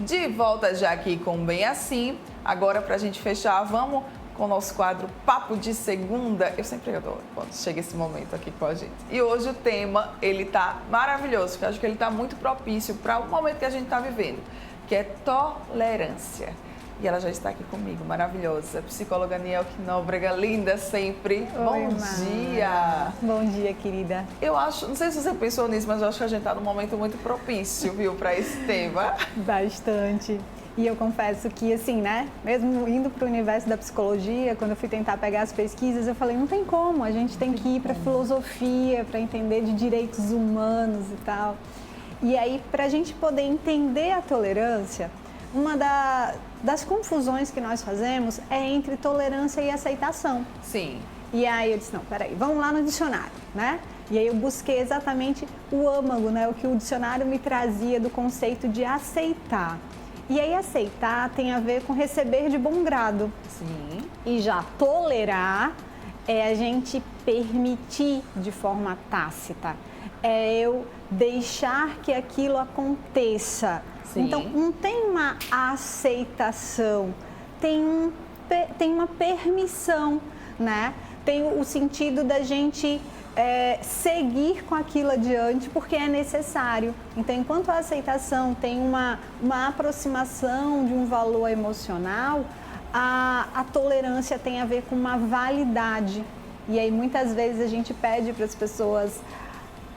De volta já aqui com Bem Assim. Agora, para a gente fechar, vamos com o nosso quadro Papo de Segunda. Eu sempre adoro quando chega esse momento aqui com a gente. E hoje o tema, ele tá maravilhoso, porque eu acho que ele tá muito propício para o momento que a gente está vivendo, que é tolerância. E ela já está aqui comigo, maravilhosa. Psicóloga Nielke Nóbrega, linda sempre. Oi, Bom dia! Bom dia, querida. Eu acho, não sei se você pensou nisso, mas eu acho que a gente está num momento muito propício, viu, para esse tema. Bastante. E eu confesso que, assim, né, mesmo indo para o universo da psicologia, quando eu fui tentar pegar as pesquisas, eu falei, não tem como, a gente tem que ir para filosofia, para entender de direitos humanos e tal. E aí, para a gente poder entender a tolerância, uma das confusões que nós fazemos é entre tolerância e aceitação. Sim. E aí eu disse, não, peraí, vamos lá no dicionário, né? E aí eu busquei exatamente o âmago, né? O que o dicionário me trazia do conceito de aceitar. E aí aceitar tem a ver com receber de bom grado. Sim. E já tolerar é a gente permitir de forma tácita. É eu deixar que aquilo aconteça. Sim. Então, não tem uma aceitação, tem uma permissão, né? Tem o sentido da gente seguir com aquilo adiante porque é necessário. Então, enquanto a aceitação tem uma aproximação de um valor emocional, a tolerância tem a ver com uma validade. E aí, muitas vezes, a gente pede para as pessoas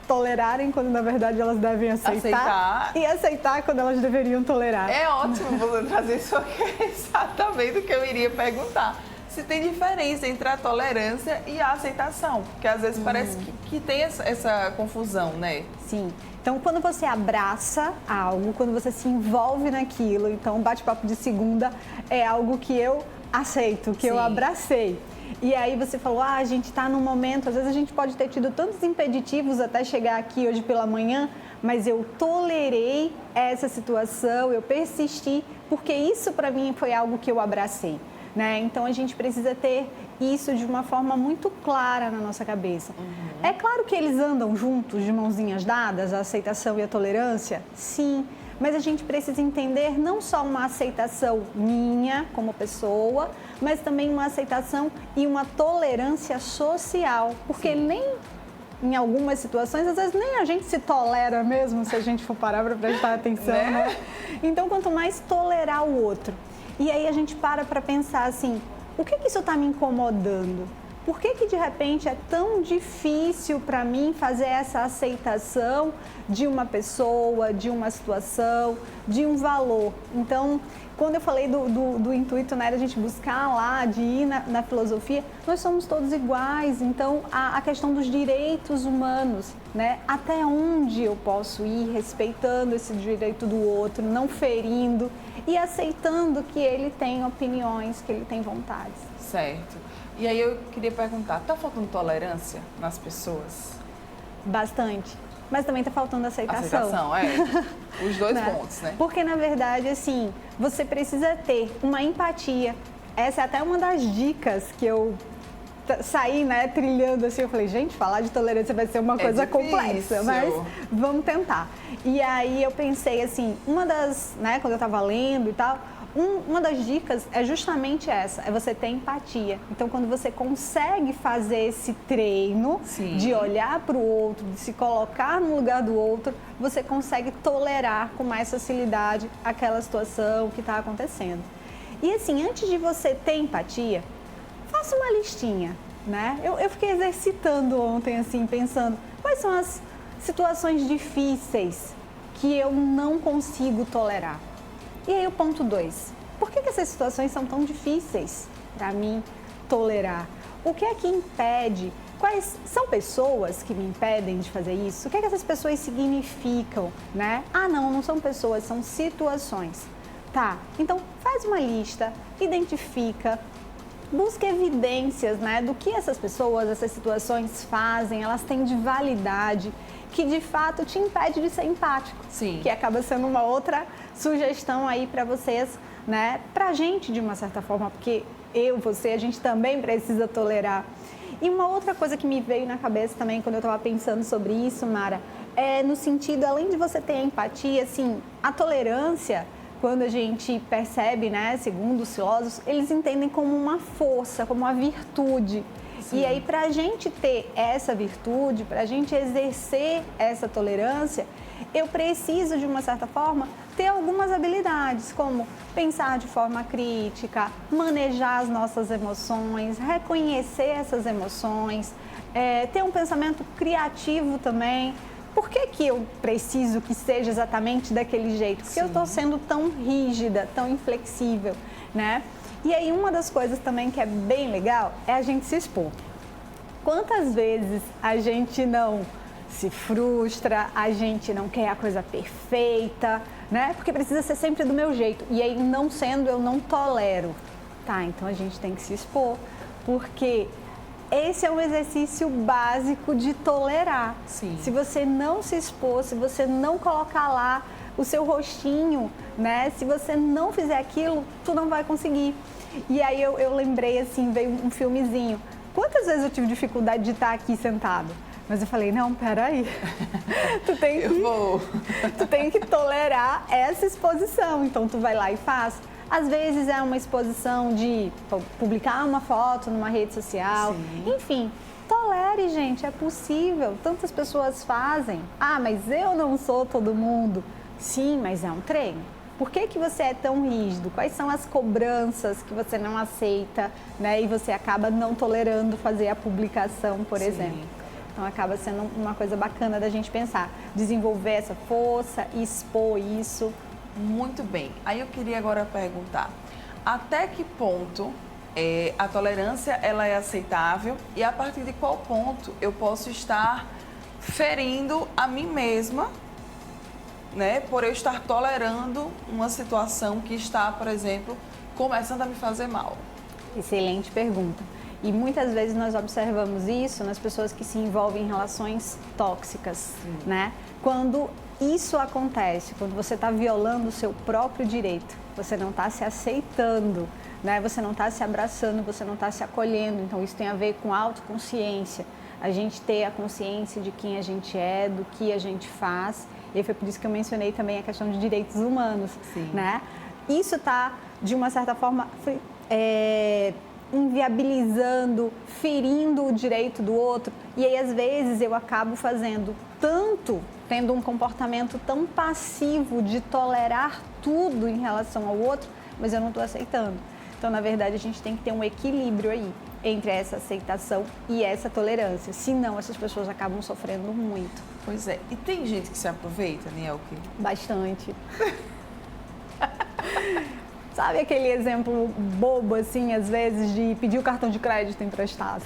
tolerarem quando na verdade elas devem aceitar e aceitar quando elas deveriam tolerar. É ótimo você trazer isso aqui, é exatamente o que eu iria perguntar. Se tem diferença entre a tolerância e a aceitação, porque às vezes parece que tem essa confusão, né? Sim. Então, quando você abraça algo, quando você se envolve naquilo, então bate-papo de segunda é algo que eu aceito, que eu abracei. E aí você falou, a gente está num momento, às vezes a gente pode ter tido tantos impeditivos até chegar aqui hoje pela manhã, mas eu tolerei essa situação, eu persisti, porque isso para mim foi algo que eu abracei, né? Então a gente precisa ter isso de uma forma muito clara na nossa cabeça. É claro que eles andam juntos, de mãozinhas dadas, a aceitação e a tolerância? Sim. Mas a gente precisa entender não só uma aceitação minha como pessoa, mas também uma aceitação e uma tolerância social. Porque nem em algumas situações, às vezes nem a gente se tolera mesmo, se a gente for parar para prestar atenção, né? Então, quanto mais tolerar o outro. E aí a gente para pensar assim, o que isso está me incomodando? Por que de repente é tão difícil para mim fazer essa aceitação de uma pessoa, de uma situação, de um valor? Então, quando eu falei do intuito, né, da gente buscar lá, de ir na filosofia, nós somos todos iguais. Então, a questão dos direitos humanos, né? Até onde eu posso ir respeitando esse direito do outro, não ferindo e aceitando que ele tem opiniões, que ele tem vontades. Certo. E aí eu queria perguntar, tá faltando tolerância nas pessoas? Bastante. Mas também tá faltando aceitação. Aceitação, os dois pontos, né? Porque, na verdade, assim, você precisa ter uma empatia. Essa é até uma das dicas que eu saí, né, trilhando assim. Eu falei, gente, falar de tolerância vai ser uma coisa complexa, mas vamos tentar. E aí eu pensei assim, uma das, né, quando eu tava lendo e tal, uma das dicas é justamente essa, é você ter empatia. Então, quando você consegue fazer esse treino de olhar para o outro, de se colocar no lugar do outro, você consegue tolerar com mais facilidade aquela situação que está acontecendo. E assim, antes de você ter empatia, faça uma listinha, né? Eu fiquei exercitando ontem, assim, pensando quais são as situações difíceis que eu não consigo tolerar. E aí o ponto 2, por que essas situações são tão difíceis para mim tolerar? O que é que impede? Quais são pessoas que me impedem de fazer isso? O que é que essas pessoas significam, né? Não são pessoas, são situações. Tá, então faz uma lista, identifica, busca evidências, né, do que essas pessoas, essas situações fazem, elas têm de validade, que de fato te impede de ser empático. Sim. Que acaba sendo uma outra sugestão aí para vocês, né? Pra gente de uma certa forma, porque você, a gente também precisa tolerar. E uma outra coisa que me veio na cabeça também quando eu estava pensando sobre isso, Mara, é no sentido, além de você ter a empatia, assim, a tolerância, quando a gente percebe, né, segundo os filósofos, eles entendem como uma força, como uma virtude. Sim. E aí, para a gente ter essa virtude, para a gente exercer essa tolerância, eu preciso, de uma certa forma, ter algumas habilidades, como pensar de forma crítica, manejar as nossas emoções, reconhecer essas emoções, ter um pensamento criativo também. Por que eu preciso que seja exatamente daquele jeito? Porque eu estou sendo tão rígida, tão inflexível, né? E aí, uma das coisas também que é bem legal é a gente se expor. Quantas vezes a gente não se frustra, a gente não quer a coisa perfeita, né? Porque precisa ser sempre do meu jeito. E aí, não sendo, eu não tolero. Tá, então a gente tem que se expor, porque esse é um exercício básico de tolerar. Sim. Se você não se expor, se você não colocar lá o seu rostinho, né? Se você não fizer aquilo, tu não vai conseguir. E aí eu lembrei, assim, veio um filmezinho. Quantas vezes eu tive dificuldade de estar aqui sentado? Mas eu falei, não, peraí, tu tem que tolerar essa exposição, então tu vai lá e faz. Às vezes é uma exposição de publicar uma foto numa rede social, sim. Enfim, tolere, gente, é possível, tantas pessoas fazem. Ah, mas eu não sou todo mundo. Sim, mas é um treino. Por que você é tão rígido? Quais são as cobranças que você não aceita, né? E você acaba não tolerando fazer a publicação, por exemplo. Então, acaba sendo uma coisa bacana da gente pensar. Desenvolver essa força, expor isso. Muito bem. Aí eu queria agora perguntar, até que ponto a tolerância ela é aceitável e a partir de qual ponto eu posso estar ferindo a mim mesma, né, por eu estar tolerando uma situação que está, por exemplo, começando a me fazer mal? Excelente pergunta. E muitas vezes nós observamos isso nas pessoas que se envolvem em relações tóxicas, né? Quando isso acontece, quando você está violando o seu próprio direito, você não está se aceitando, né? Você não está se abraçando, você não está se acolhendo. Então, isso tem a ver com autoconsciência. A gente ter a consciência de quem a gente é, do que a gente faz. E foi por isso que eu mencionei também a questão de direitos humanos, né? Isso está, de uma certa forma, inviabilizando, ferindo o direito do outro. E aí, às vezes, eu acabo tendo um comportamento tão passivo de tolerar tudo em relação ao outro, mas eu não estou aceitando. Então, na verdade, a gente tem que ter um equilíbrio aí entre essa aceitação e essa tolerância. Senão, essas pessoas acabam sofrendo muito. Pois é. E tem gente que se aproveita, Nielke? Bastante. Sabe aquele exemplo bobo, assim, às vezes, de pedir o cartão de crédito emprestado,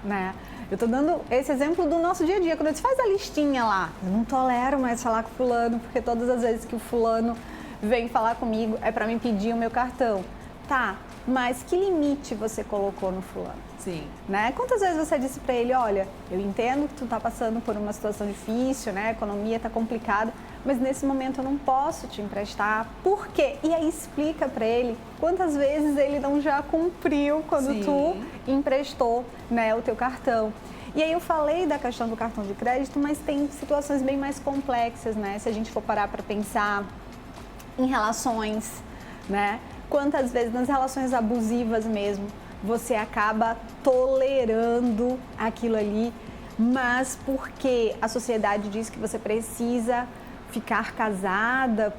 né? Eu tô dando esse exemplo do nosso dia a dia. Quando a gente faz a listinha lá, eu não tolero mais falar com o fulano, porque todas as vezes que o fulano vem falar comigo é para me pedir o meu cartão. Tá, mas que limite você colocou no fulano? Sim. Né? Quantas vezes você disse para ele, olha, eu entendo que tu tá passando por uma situação difícil, né? A economia tá complicada, mas nesse momento eu não posso te emprestar. Por quê? E aí explica para ele quantas vezes ele não já cumpriu quando tu emprestou, né, o teu cartão. E aí eu falei da questão do cartão de crédito, mas tem situações bem mais complexas, né? Se a gente for parar para pensar em relações, né? Quantas vezes nas relações abusivas mesmo, você acaba tolerando aquilo ali, mas porque a sociedade diz que você precisa ficar casada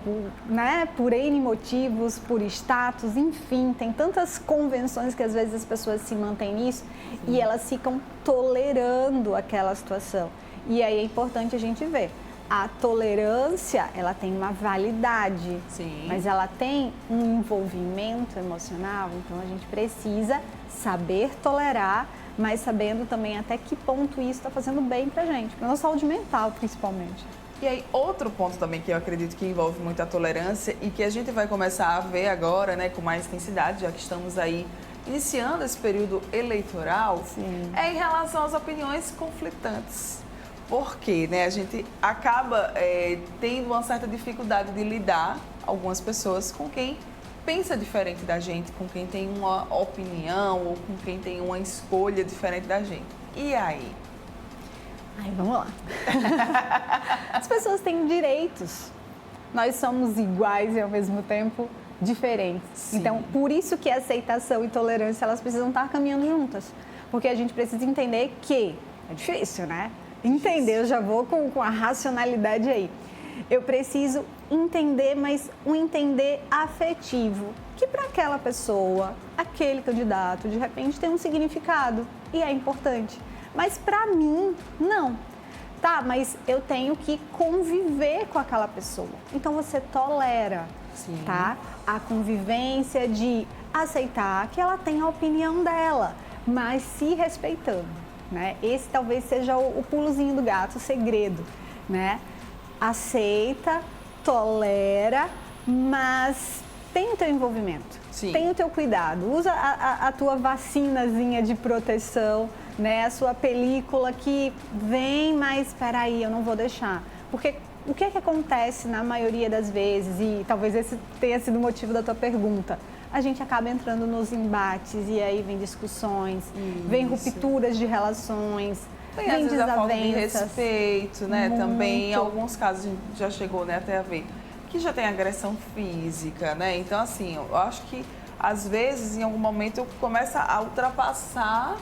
por N motivos, por status, enfim, tem tantas convenções que às vezes as pessoas se mantêm nisso e elas ficam tolerando aquela situação. E aí é importante a gente ver. A tolerância, ela tem uma validade, mas ela tem um envolvimento emocional, então a gente precisa saber tolerar, mas sabendo também até que ponto isso está fazendo bem pra gente, pra nossa saúde mental principalmente. E aí, outro ponto também que eu acredito que envolve muito a tolerância e que a gente vai começar a ver agora, né, com mais intensidade, já que estamos aí iniciando esse período eleitoral, é em relação às opiniões conflitantes. Porque, né, a gente acaba tendo uma certa dificuldade de lidar, algumas pessoas, com quem pensa diferente da gente, com quem tem uma opinião ou com quem tem uma escolha diferente da gente. E aí? Vamos lá. As pessoas têm direitos, nós somos iguais e ao mesmo tempo diferentes. Sim. Então, por isso que aceitação e tolerância, elas precisam estar caminhando juntas. Porque a gente precisa entender que é difícil, né? Entender, eu já vou com a racionalidade aí. Eu preciso entender, mas um entender afetivo, que para aquela pessoa, aquele candidato, de repente tem um significado e é importante. Mas para mim, não. Tá, mas eu tenho que conviver com aquela pessoa. Então você tolera, Sim. tá? A convivência de aceitar que ela tem a opinião dela, mas se respeitando, né? Esse talvez seja o pulozinho do gato, o segredo, né? Aceita, tolera, mas tem o teu envolvimento, Sim. tem o teu cuidado, usa a tua vacinazinha de proteção, né? A sua película que vem, mas espera aí, eu não vou deixar. Porque o que é que acontece na maioria das vezes, e talvez esse tenha sido o motivo da tua pergunta, a gente acaba entrando nos embates e aí vem discussões, vem rupturas de relações, Tem, vem às vezes, a falta de desavenças. respeito, né? Muito. Também, em alguns casos, a gente já chegou, né, até a ver que já tem agressão física, né? Então, assim, eu acho que, às vezes, em algum momento, começa a ultrapassar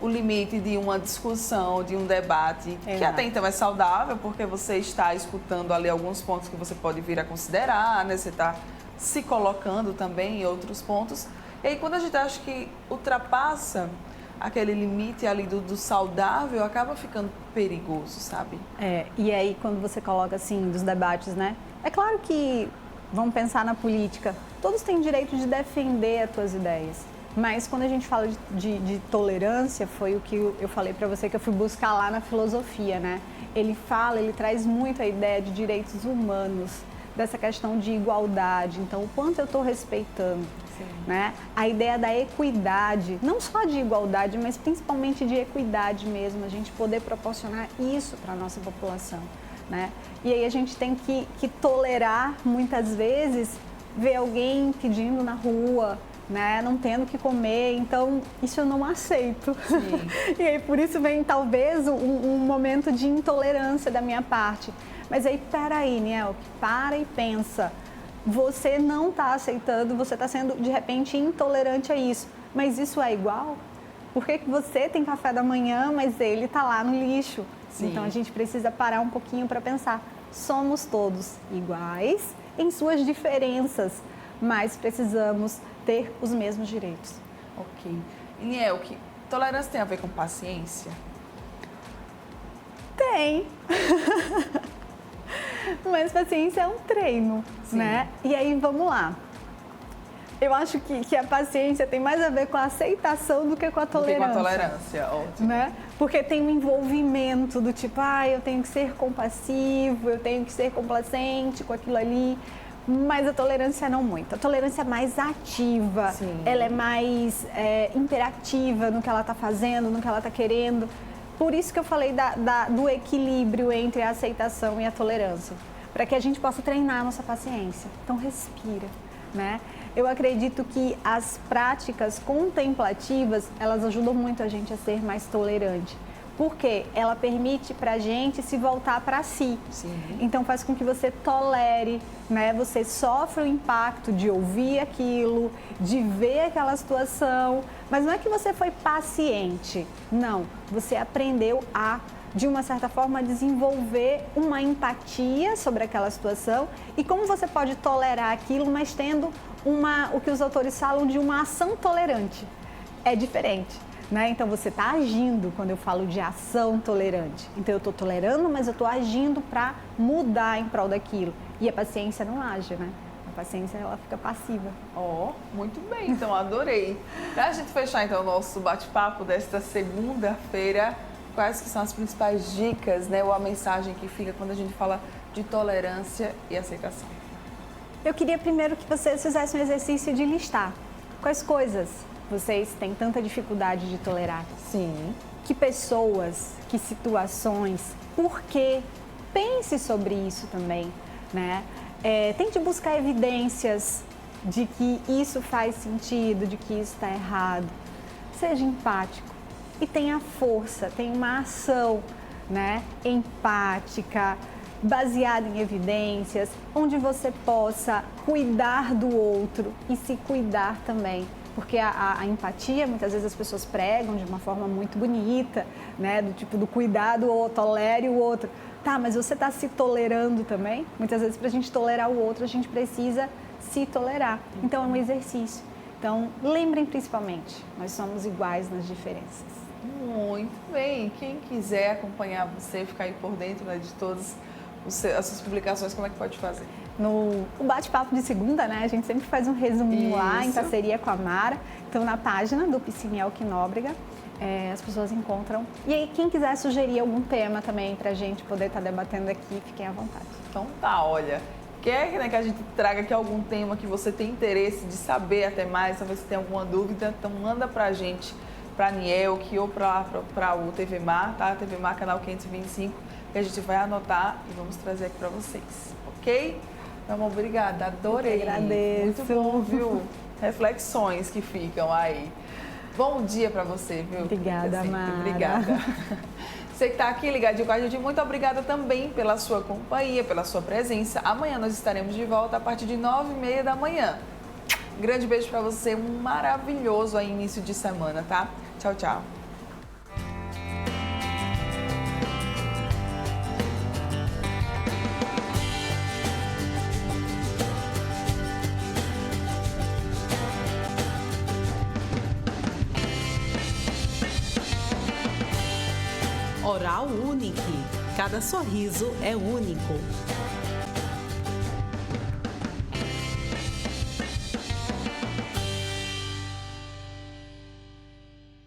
o limite de uma discussão, de um debate, que Exato. até então é saudável, porque você está escutando ali alguns pontos que você pode vir a considerar, né? Você está se colocando também em outros pontos. E aí, quando a gente acha que ultrapassa aquele limite ali do saudável, acaba ficando perigoso, sabe? E aí quando você coloca assim, dos debates, né? É claro que, vamos pensar na política, todos têm direito de defender as suas ideias. Mas quando a gente fala de tolerância, foi o que eu falei para você que eu fui buscar lá na filosofia, né? Ele traz muito a ideia de direitos humanos, dessa questão de igualdade. Então, o quanto eu estou respeitando, né? A ideia da equidade, não só de igualdade, mas principalmente de equidade mesmo, a gente poder proporcionar isso para a nossa população, né? E aí a gente tem que tolerar, muitas vezes, ver alguém pedindo na rua, né, não tendo o que comer, então isso eu não aceito. E aí por isso vem talvez um momento de intolerância da minha parte. Mas aí, peraí, Niel, para e pensa. Você não está aceitando, você está sendo, de repente, intolerante a isso. Mas isso é igual? Por que você tem café da manhã, mas ele está lá no lixo? Sim. Então, a gente precisa parar um pouquinho para pensar. Somos todos iguais em suas diferenças, mas precisamos ter os mesmos direitos. Ok. Niel, que tolerância tem a ver com paciência? Tem. Mas paciência é um treino, Sim. né? E aí, vamos lá. Eu acho que a paciência tem mais a ver com a aceitação do que com a tolerância. Do que com a tolerância, ótimo. Né? Porque tem um envolvimento do tipo, eu tenho que ser compassivo, eu tenho que ser complacente com aquilo ali. Mas a tolerância não muito. A tolerância é mais ativa, Sim. ela é mais imperativa no que ela está fazendo, no que ela está querendo. Por isso que eu falei do equilíbrio entre a aceitação e a tolerância, para que a gente possa treinar a nossa paciência. Então, respira, né? Eu acredito que as práticas contemplativas, elas ajudam muito a gente a ser mais tolerante, porque ela permite para a gente se voltar para si. Sim. Então, faz com que você tolere, né? Você sofre o impacto de ouvir aquilo, de ver aquela situação, mas não é que você foi paciente, não. Você aprendeu de uma certa forma, desenvolver uma empatia sobre aquela situação e como você pode tolerar aquilo, mas tendo o que os autores falam de uma ação tolerante. É diferente, né? Então, você está agindo quando eu falo de ação tolerante. Então, eu estou tolerando, mas eu estou agindo para mudar em prol daquilo. E a paciência não age, né? A paciência, ela fica passiva. Muito bem, então adorei. Para a gente fechar, então, o nosso bate-papo desta segunda-feira, quais que são as principais dicas, né, ou a mensagem que fica quando a gente fala de tolerância e aceitação? Eu queria primeiro que vocês fizessem um exercício de listar quais coisas vocês têm tanta dificuldade de tolerar. Sim. Que pessoas, que situações, por quê? Pense sobre isso também, né? Tente buscar evidências de que isso faz sentido, de que isso está errado. Seja empático e tenha força, tenha uma ação, né, empática, baseada em evidências, onde você possa cuidar do outro e se cuidar também. Porque a empatia, muitas vezes as pessoas pregam de uma forma muito bonita, né? Do tipo do cuidado ou tolere o outro. Tá, mas você está se tolerando também? Muitas vezes para a gente tolerar o outro, a gente precisa se tolerar. Então é um exercício. Então lembrem principalmente, nós somos iguais nas diferenças. Muito bem. Quem quiser acompanhar você, ficar aí por dentro, né, de todas as suas publicações, como é que pode fazer? No bate-papo de segunda, né? A gente sempre faz um resuminho lá em parceria com a Mara. Então, na página do Piscine Nóbrega, as pessoas encontram. E aí, quem quiser sugerir algum tema também pra gente poder estar debatendo aqui, fiquem à vontade. Então tá, olha, quer, né, que a gente traga aqui algum tema que você tem interesse de saber até mais, talvez você tenha alguma dúvida, então manda pra gente, pra Nielk ou pra o TV Mar, tá? TV Mar, canal 525, que a gente vai anotar e vamos trazer aqui pra vocês, ok? Então, obrigada, adorei. Eu agradeço. Muito bom, viu? Reflexões que ficam aí. Bom dia pra você, viu? Obrigada, Mara. Obrigada. Você que está aqui ligadinho com a gente, muito obrigada também pela sua companhia, pela sua presença. Amanhã nós estaremos de volta a partir de 9h30 da manhã. Grande beijo para você, um maravilhoso aí início de semana, tá? Tchau, tchau. Oral Unique. Cada sorriso é único.